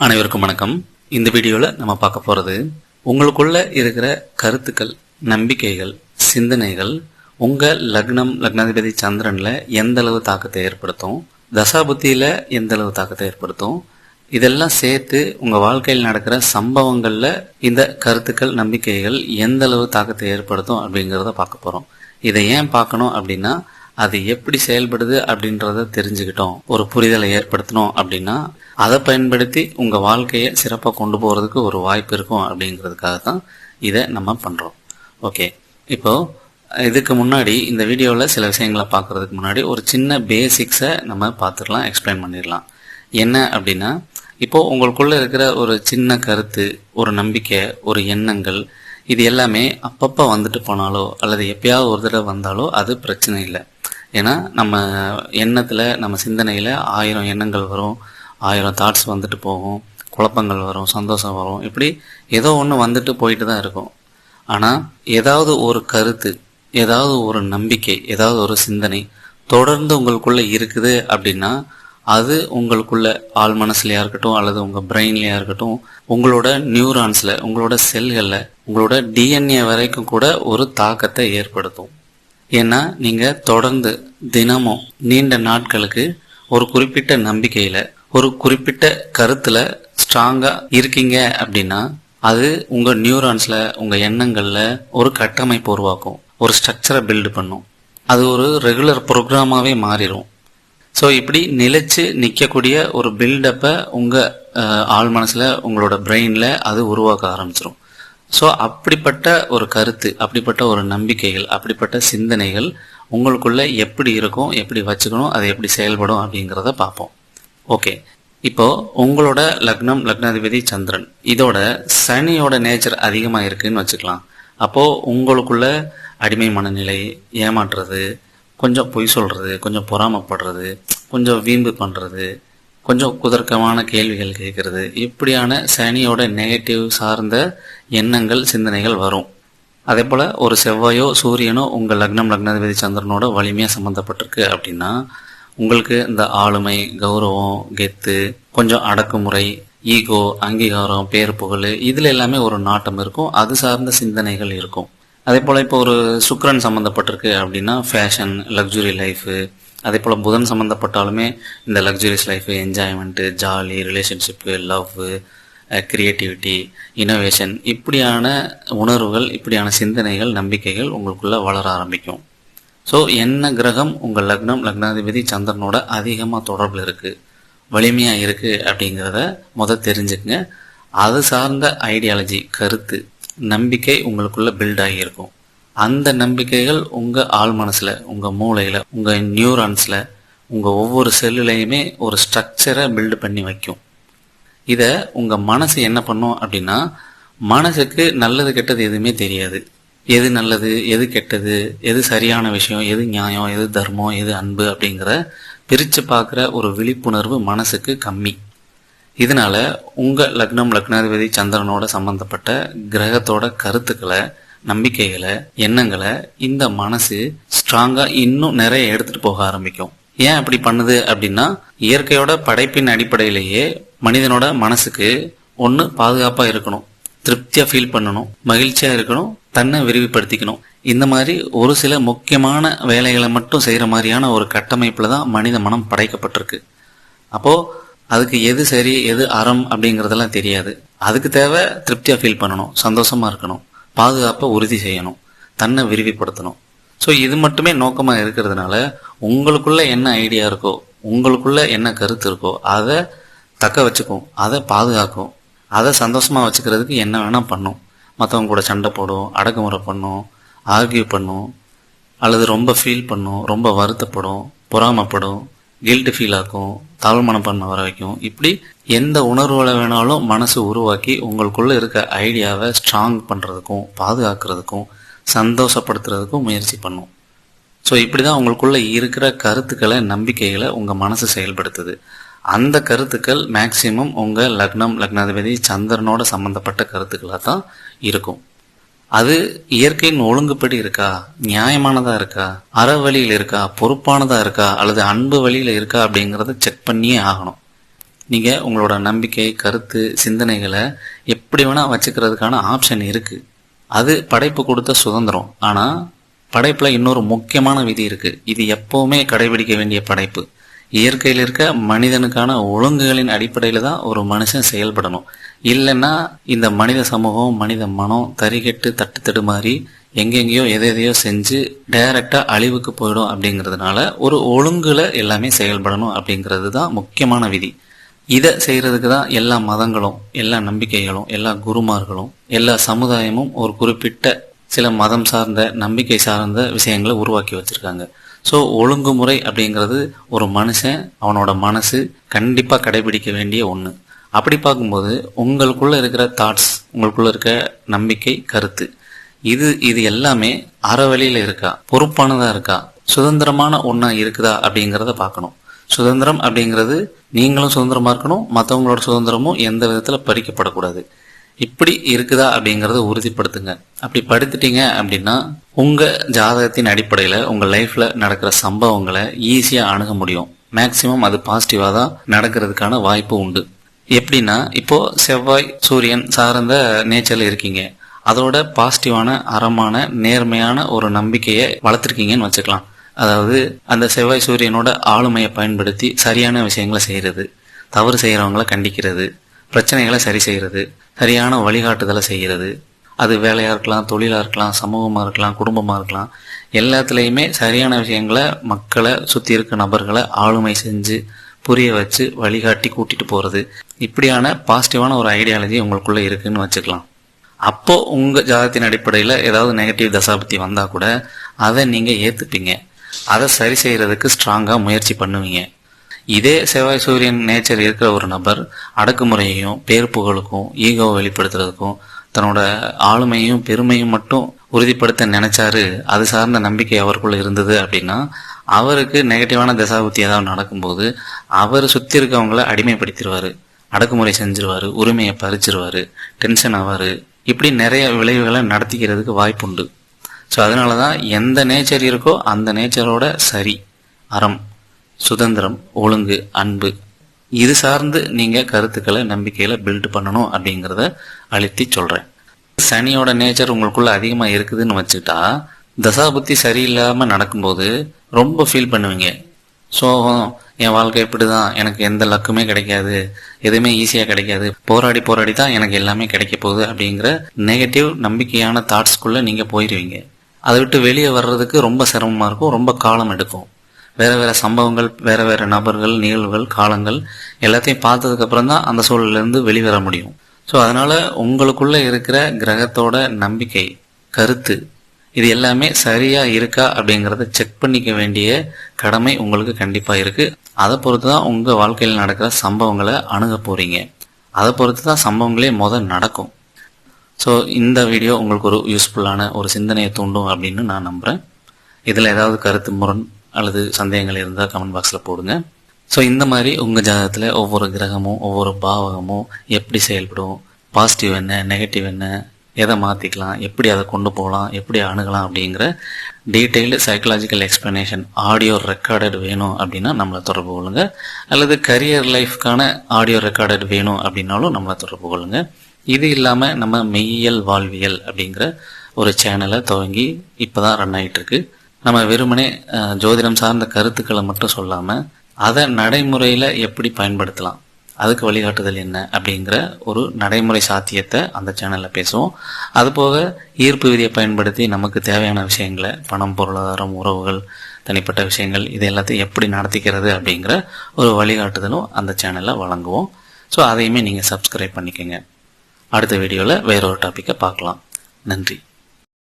அனைவருக்கும் வணக்கம். இந்த வீடியோல நம்ம பார்க்க போறது உங்களுக்குள்ள இருக்கிற கருத்துக்கள், நம்பிக்கைகள், சிந்தனைகள் உங்க லக்னாதிபதி சந்திரன்ல எந்த அளவு தாக்கத்தை ஏற்படுத்தும், தசாபுத்தியில எந்த அளவு தாக்கத்தை ஏற்படுத்தும், இதெல்லாம் சேர்த்து உங்க வாழ்க்கையில் நடக்கிற சம்பவங்கள்ல இந்த கருத்துக்கள், நம்பிக்கைகள் எந்த அளவு தாக்கத்தை ஏற்படுத்தும் அப்படிங்கறத பார்க்க போறோம். இதை ஏன் பார்க்கணும் அப்படின்னா, அது எப்படி செயல்படுது அப்படின்றத தெரிஞ்சுக்கிட்டோம், ஒரு புரிதலை ஏற்படுத்தணும் அப்படின்னா அதை பயன்படுத்தி உங்க வாழ்க்கையை சிறப்பாக கொண்டு போறதுக்கு ஒரு வாய்ப்பு இருக்கும் அப்படிங்கிறதுக்காக தான் இதை நம்ம பண்றோம். ஓகே, இப்போ இதுக்கு முன்னாடி இந்த வீடியோவில் சில விஷயங்களை பார்க்கறதுக்கு முன்னாடி ஒரு சின்ன பேசிக்ஸை நம்ம பார்த்துடலாம், எக்ஸ்பிளைன் பண்ணிடலாம். என்ன அப்படின்னா, இப்போ உங்களுக்குள்ள இருக்கிற ஒரு சின்ன கருத்து, ஒரு நம்பிக்கை, ஒரு எண்ணங்கள், இது எல்லாமே அப்பப்போ வந்துட்டு போனாலோ அல்லது எப்பயாவது ஒரு தடவை வந்தாலோ அது பிரச்சனை இல்லை. ஏன்னா நம்ம எண்ணத்துல, நம்ம சிந்தனையில 1000 எண்ணங்கள் வரும், 1000 தாட்ஸ் வந்துட்டு போகும், குழப்பங்கள் வரும், சந்தோஷம் வரும், இப்படி ஏதோ ஒன்று வந்துட்டு போயிட்டு தான் இருக்கும். ஆனால் ஏதாவது ஒரு கருத்து, ஏதாவது ஒரு நம்பிக்கை, ஏதாவது ஒரு சிந்தனை தொடர்ந்து உங்களுக்குள்ள இருக்குது அப்படின்னா அது உங்களுக்குள்ள ஆள் மனசுலையா இருக்கட்டும் அல்லது உங்க பிரெயின்லயா இருக்கட்டும், உங்களோட நியூரான்ஸ்ல, உங்களோட செல்கள்ல, உங்களோட டிஎன்ஏ வரைக்கும் கூட ஒரு தாக்கத்தை ஏற்படுத்தும். ஏன்னா நீங்க தொடர்ந்து தினமும் நீண்ட நாட்களுக்கு ஒரு குறிப்பிட்ட நம்பிக்கையில, ஒரு குறிப்பிட்ட கருத்துல ஸ்ட்ராங்கா இருக்கீங்க அப்படின்னா அது உங்க நியூரான்ஸ்ல, உங்க எண்ணங்கள்ல ஒரு கட்டமைப்பு உருவாக்கும், ஒரு ஸ்ட்ரக்சரை பில்டு பண்ணும். அது ஒரு ரெகுலர் ப்ரோக்ராமாவே மாறிடும். ஸோ இப்படி நிலைச்சு நிற்கக்கூடிய ஒரு பில்டப்பை உங்க ஆள் மனசுல, உங்களோட பிரெயின்ல அது உருவாக்க ஆரம்பிச்சிடும். ஸோ அப்படிப்பட்ட ஒரு கருத்து, அப்படிப்பட்ட ஒரு நம்பிக்கைகள், அப்படிப்பட்ட சிந்தனைகள் உங்களுக்குள்ள எப்படி இருக்கும், எப்படி வச்சுக்கணும், அது எப்படி செயல்படும் அப்படிங்கிறத பார்ப்போம். ஓகே, இப்போ உங்களோட லக்னாதிபதி சந்திரன், இதோட சனியோட நேச்சர் அதிகமாக இருக்குன்னு வச்சுக்கலாம். அப்போ உங்களுக்குள்ள அடிமை மனநிலை, ஏமாற்றுறது, கொஞ்சம் பொய் சொல்றது, கொஞ்சம் பொறாமப்படுறது, கொஞ்சம் வீம்பு பண்றது, கொஞ்சம் குதர்க்கமான கேள்விகள் கேட்கறது, இப்படியான சனியோட நெகட்டிவ் சார்ந்த எண்ணங்கள், சிந்தனைகள் வரும். அதே போல ஒரு செவ்வாயோ சூரியனோ உங்க லக்னாதிபதி சந்திரனோட வலிமையா சம்பந்தப்பட்டிருக்கு அப்படின்னா உங்களுக்கு இந்த ஆளுமை, கௌரவம், கெத்து, கொஞ்சம் அடக்குமுறை, ஈகோ, அங்கீகாரம், பேர் புகழ், இதுல எல்லாமே ஒரு நாட்டம் இருக்கும், அது சார்ந்த சிந்தனைகள் இருக்கும். அதே போல இப்போ ஒரு சுக்கிரன் சம்பந்தப்பட்டிருக்கு அப்படின்னா ஃபேஷன், லக்ஸுரி லைஃப், அதே போல் புதன் சம்மந்தப்பட்டாலுமே இந்த luxurious life, enjoyment, jolly, relationship, love, creativity, innovation, இப்படியான உணர்வுகள், இப்படியான சிந்தனைகள், நம்பிக்கைகள் உங்களுக்குள்ள வளர ஆரம்பிக்கும். ஸோ என்ன கிரகம் உங்கள் லக்னாதிபதி சந்திரனோட அதிகமாக தொடர்பில் இருக்குது, வலிமையாக இருக்குது அப்படிங்கிறத தெரிஞ்சுக்குங்க. அது சார்ந்த ஐடியாலஜி, கருத்து, நம்பிக்கை உங்களுக்குள்ள பில்ட் ஆகியிருக்கும். அந்த நம்பிக்கைகள் உங்க ஆள் மனசுல, உங்க மூளையில, உங்க நியூரான்ஸ்ல, உங்க ஒவ்வொரு செல்லுலையுமே ஒரு ஸ்ட்ரக்சரை பில்டு பண்ணி வைக்கும். இத உங்க மனசு என்ன பண்ணும் அப்படின்னா, மனசுக்கு நல்லது கெட்டது எதுவுமே தெரியாது. எது நல்லது, எது கெட்டது, எது சரியான விஷயம், எது நியாயம், எது தர்மம், எது அன்பு அப்படிங்கிற பிரிச்சு பார்க்குற ஒரு விழிப்புணர்வு மனசுக்கு கம்மி. இதனால உங்க லக்னாதிபதி சந்திரனோட சம்பந்தப்பட்ட கிரகத்தோட கருத்துக்களை, நம்பிக்கைகளை, எண்ணங்களை இந்த மனசு ஸ்ட்ராங்கா இன்னும் நிறைய எடுத்துட்டு போக ஆரம்பிக்கும். ஏன் அப்படி பண்ணுது அப்படின்னா, இயற்கையோட படைப்பின் அடிப்படையிலேயே மனிதனோட மனசுக்கு ஒண்ணு பாதுகாப்பா இருக்கணும், திருப்தியா ஃபீல் பண்ணணும், மகிழ்ச்சியா இருக்கணும், தன்னை விரிவுபடுத்திக்கணும். இந்த மாதிரி ஒரு சில முக்கியமான வேலைகளை மட்டும் செய்யற மாதிரியான ஒரு கட்டமைப்புல தான் மனித மனம் படைக்கப்பட்டிருக்கு. அப்போ அதுக்கு எது சரி, எது அறம் அப்படிங்கறதெல்லாம் தெரியாது. அதுக்கு தேவை திருப்தியா ஃபீல் பண்ணணும், சந்தோஷமா இருக்கணும், பாதுகாப்பை உறுதி செய்யணும், தன்னை விரிவுபடுத்தணும். ஸோ இது மட்டுமே நோக்கமா இருக்கிறதுனால உங்களுக்குள்ள என்ன ஐடியா இருக்கோ, உங்களுக்குள்ள என்ன கருத்து இருக்கோ அதை தக்க வச்சுக்கும், அதை பாதுகாக்கும், அதை சந்தோஷமா வச்சுக்கிறதுக்கு என்ன வேணா பண்ணும். மற்றவங்க கூட சண்டை போடும், அடக்குமுறை பண்ணும், ஆர்கியூ பண்ணும், அல்லது ரொம்ப ஃபீல் பண்ணும், ரொம்ப வருத்தப்படும், பொறாமப்படும், கில்ட் ஃபீல் ஆக்கும், தாழ்மனப்பன்மை வர வைக்கும். இப்படி எந்த உணர்வுகளை வேணாலும் மனசு உருவாக்கி உங்களுக்குள்ள இருக்க ஐடியாவை ஸ்ட்ராங் பண்றதுக்கும், பாதுகாக்கிறதுக்கும், சந்தோஷப்படுத்துறதுக்கும் முயற்சி பண்ணும். ஸோ இப்படிதான் உங்களுக்குள்ள இருக்கிற கருத்துக்களை, நம்பிக்கைகளை உங்க மனசு செயல்படுத்துது. அந்த கருத்துக்கள் மேக்சிமம் உங்க லக்னாதிபதி சந்திரனோட சம்பந்தப்பட்ட கருத்துக்களா தான் இருக்கும். அது இயற்கையின் ஒழுங்குப்படி இருக்கா, நியாயமானதா இருக்கா, அற வழியில் இருக்கா, பொறுப்பானதா இருக்கா, அல்லது அன்பு வழியில இருக்கா அப்படிங்கறத செக் பண்ணியே ஆகணும். நீங்கள் உங்களோட நம்பிக்கை, கருத்து, சிந்தனைகளை எப்படி வேணால் வச்சுக்கிறதுக்கான ஆப்ஷன் இருக்குது. அது படைப்பு கொடுத்த சுதந்திரம். ஆனால் படைப்பில் இன்னொரு முக்கியமான விதி இருக்குது. இது எப்போவுமே கடைபிடிக்க வேண்டிய படைப்பு. இயற்கையில் இருக்க மனிதனுக்கான ஒழுங்குகளின் அடிப்படையில் தான் ஒரு மனுஷன் செயல்படணும். இல்லைன்னா இந்த மனித சமூகம், மனித மனம் தறிகெட்டு தட்டு தடுமாறி எங்கெங்கேயோ எதையோ செஞ்சு டைரக்டா அழிவுக்கு போயிடும். அப்படிங்கிறதுனால ஒரு ஒழுங்குல எல்லாமே செயல்படணும் அப்படிங்கிறது தான் முக்கியமான விதி. இதை செய்யறதுக்கு தான் எல்லா மதங்களும், எல்லா நம்பிக்கைகளும், எல்லா குருமார்களும், எல்லா சமுதாயமும் ஒரு குறிப்பிட்ட சில மதம் சார்ந்த, நம்பிக்கை சார்ந்த விஷயங்களை உருவாக்கி வச்சிருக்காங்க. ஸோ ஒழுங்குமுறை அப்படிங்கிறது ஒரு மனுஷன், அவனோட மனசு கண்டிப்பாக கடைபிடிக்க வேண்டிய ஒன்று. அப்படி பார்க்கும்போது உங்களுக்குள்ள இருக்கிற தாட்ஸ், உங்களுக்குள்ள இருக்க நம்பிக்கை, கருத்து, இது எல்லாமே அறவழியில் இருக்கா, பொறுப்பானதா இருக்கா, சுதந்திரமான ஒன்றா இருக்குதா அப்படிங்கிறத பார்க்கணும். சுதந்திரம் அப்படிங்கிறது நீங்களும் சுதந்திரமா இருக்கணும், மற்றவங்களோட சுதந்திரமும் எந்த விதத்தில் பறிக்கப்படக்கூடாது. இப்படி இருக்குதா அப்படிங்கறத உறுதிப்படுத்துங்க. அப்படி படுத்துட்டீங்க அப்படின்னா உங்க ஜாதகத்தின் அடிப்படையில உங்க லைஃப்ல நடக்கிற சம்பவங்களை ஈஸியா அணுக முடியும். மேக்சிமம் அது பாசிட்டிவா தான் நடக்கிறதுக்கான வாய்ப்பு உண்டு. எப்படின்னா, இப்போ செவ்வாய் சூரியன் சார்ந்த நேச்சர்ல இருக்கீங்க, அதோட பாசிட்டிவான, அறமான, நேர்மையான ஒரு நம்பிக்கையை வளர்த்துருக்கீங்கன்னு வச்சுக்கலாம். அதாவது அந்த செவ்வாய் சூரியனோட ஆளுமையை பயன்படுத்தி சரியான விஷயங்களை செய்யறது, தவறு செய்யறவங்களை கண்டிக்கிறது, பிரச்சனைகளை சரி செய்யறது, சரியான வழிகாட்டுதலை செய்கிறது. அது வேலையா இருக்கலாம், தொழிலா இருக்கலாம், சமூகமா இருக்கலாம், குடும்பமா இருக்கலாம். எல்லாத்துலேயுமே சரியான விஷயங்களை, மக்களை, சுற்றி இருக்க நபர்களை ஆளுமை செஞ்சு புரிய வச்சு வழிகாட்டி கூட்டிட்டு போறது, இப்படியான பாசிட்டிவான ஒரு ஐடியாலஜி உங்களுக்குள்ள இருக்குன்னு வச்சுக்கலாம். அப்போ உங்க ஜாதகத்தின் அடிப்படையில் ஏதாவது நெகட்டிவ் தசாபத்தி வந்தா கூட அதை நீங்க ஏத்துப்பீங்க. அதை சரி செய்யறதுக்கு ஸ்ட்ராங்கா முயற்சி பண்ணுவீங்க. இதே செவ்வாய் சூரியன் நேச்சர் இருக்கிற ஒரு நபர் அடக்குமுறையையும், பேர் புகழுக்கும், ஈகோவை வெளிப்படுத்துறதுக்கும், தன்னோட ஆளுமையும் பெருமையும் மட்டும் உறுதிப்படுத்த நினைச்சாரு, அது சார்ந்த நம்பிக்கை அவருக்குள்ள இருந்தது அப்படின்னா, அவருக்கு நெகட்டிவான தசாபுத்தி ஏதாவது நடக்கும்போது அவர் சுத்தி இருக்கவங்களை அடிமைப்படுத்திடுவாரு, அடக்குமுறை செஞ்சிருவாரு, உரிமையை பறிச்சிருவாரு, டென்ஷன் ஆவாரு. இப்படி நிறைய விளைவுகளை நடத்திக்கிறதுக்கு வாய்ப்பு உண்டு. ஸோ அதனாலதான் எந்த நேச்சர் இருக்கோ அந்த நேச்சரோட சரி, அறம், சுதந்திரம், ஒழுங்கு, அன்பு, இது சார்ந்து நீங்க கருத்துக்களை, நம்பிக்கையில பில்ட் பண்ணணும் அப்படிங்கிறத அழுத்தி சொல்றேன். சனியோட நேச்சர் உங்களுக்குள்ள அதிகமா இருக்குதுன்னு வச்சுட்டா, தசாபுத்தி சரியில்லாம நடக்கும்போது ரொம்ப ஃபீல் பண்ணுவீங்க. சோகம், என் வாழ்க்கை இப்படிதான், எனக்கு எந்த லக்குமே கிடைக்காது, எதுவுமே ஈஸியா கிடைக்காது, போராடி போராடி தான் எனக்கு எல்லாமே கிடைக்க போகுது அப்படிங்கிற நெகட்டிவ் நம்பிக்கையான தாட்ஸ்குள்ள நீங்க போயிருவீங்க. அதை விட்டு வெளியே வர்றதுக்கு ரொம்ப சிரமமா இருக்கும், ரொம்ப காலம் எடுக்கும். வேற வேற சம்பவங்கள், வேற வேற நபர்கள், நிகழ்வுகள், காலங்கள் எல்லாத்தையும் பார்த்ததுக்கு அப்புறம் தான் அந்த சூழல்ல இருந்து வெளிவர முடியும். ஸோ அதனால உங்களுக்குள்ள இருக்கிற கிரகத்தோட நம்பிக்கை, கருத்து, இது எல்லாமே சரியா இருக்கா அப்படிங்கறத செக் பண்ணிக்க வேண்டிய கடமை உங்களுக்கு கண்டிப்பா இருக்கு. அதை பொறுத்து தான் உங்க வாழ்க்கையில் நடக்கிற சம்பவங்களை அணுக போறீங்க. அதை பொறுத்து தான் சம்பவங்களே நடக்கும். ஸோ இந்த வீடியோ உங்களுக்கு ஒரு யூஸ்ஃபுல்லான ஒரு சிந்தனையை தூண்டும் அப்படின்னு நான் நம்புறேன். இதுல ஏதாவது கருத்து முரண் அல்லது சந்தேகங்கள் இருந்தால் கமெண்ட் பாக்ஸில் போடுங்க. ஸோ இந்த மாதிரி உங்கள் ஜாதகத்தில் ஒவ்வொரு கிரகமும், ஒவ்வொரு பாவகமும் எப்படி செயல்படும், பாசிட்டிவ் என்ன, நெகட்டிவ் என்ன, எதை மாற்றிக்கலாம், எப்படி அதை கொண்டு போகலாம், எப்படி அணுகலாம் அப்படிங்கிற detailed psychological explanation audio recorded வேணும் அப்படின்னா நம்மளை தொடர்பு கொள்ளுங்க. அல்லது கரியர் லைஃப்க்கான ஆடியோ ரெக்கார்டட் வேணும் அப்படின்னாலும் நம்மளை தொடர்பு கொள்ளுங்க. இது இல்லாமல் நம்ம மெய்யியல் வாழ்வியல் அப்படிங்கிற ஒரு சேனலை துவங்கி இப்போ தான் ரன் ஆகிட்டு இருக்கு. நம்ம வெறுமனே ஜோதிடம் சார்ந்த கருத்துக்களை மட்டும் சொல்லாமல் அதை நடைமுறையில் எப்படி பயன்படுத்தலாம், அதுக்கு வழிகாட்டுதல் என்ன அப்படிங்கிற ஒரு நடைமுறை சாத்தியத்தை அந்த சேனலில் பேசுவோம். அதுபோக ஈர்ப்பு விதியை பயன்படுத்தி நமக்கு தேவையான விஷயங்களை, பணம், பொருளாதாரம், உறவுகள், தனிப்பட்ட விஷயங்கள், இது எல்லாத்தையும் எப்படி நடத்திக்கிறது அப்படிங்கிற ஒரு வழிகாட்டுதலும் அந்த சேனலில் வழங்குவோம். ஸோ அதையுமே நீங்கள் சப்ஸ்கிரைப் பண்ணிக்கோங்க. அடுத்த வீடியோவில் வேற ஒரு டாப்பிக்கை பார்க்கலாம். நன்றி.